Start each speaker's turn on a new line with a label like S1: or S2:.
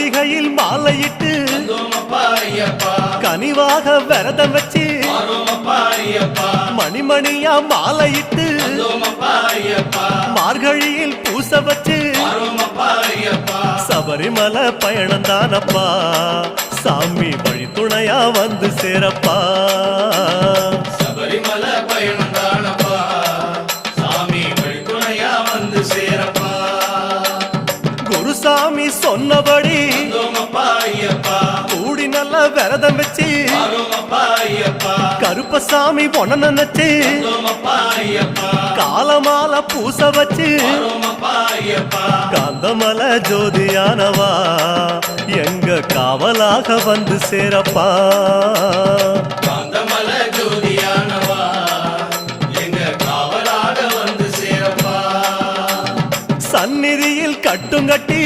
S1: கார்த்திகையில் மாலையிட்டு கனிவாக விரதம் வச்சு மணிமணியா மாலையிட்டு மார்கழியில் பூச வச்சு சபரிமலை பயணம் தானப்பா சாமி வழி துணையா வந்து சேரப்பா
S2: சபரிமலை பயணம் தானப்பா சாமி வழி துணையா வந்து சேரப்பா
S1: குருசாமி சொன்னபடி கூடி நல்ல விரதம் வச்சு கருப்பசாமி பொண்ண நினைச்சு காலமால பூச வச்சு காந்தமல ஜோதியானவா எங்க காவலாக வந்து சேரப்பா
S2: காந்தமல ஜோதியானவா எங்க காவலாக வந்து சேரப்பா
S1: சந்நிதியில் கட்டுங்கட்டி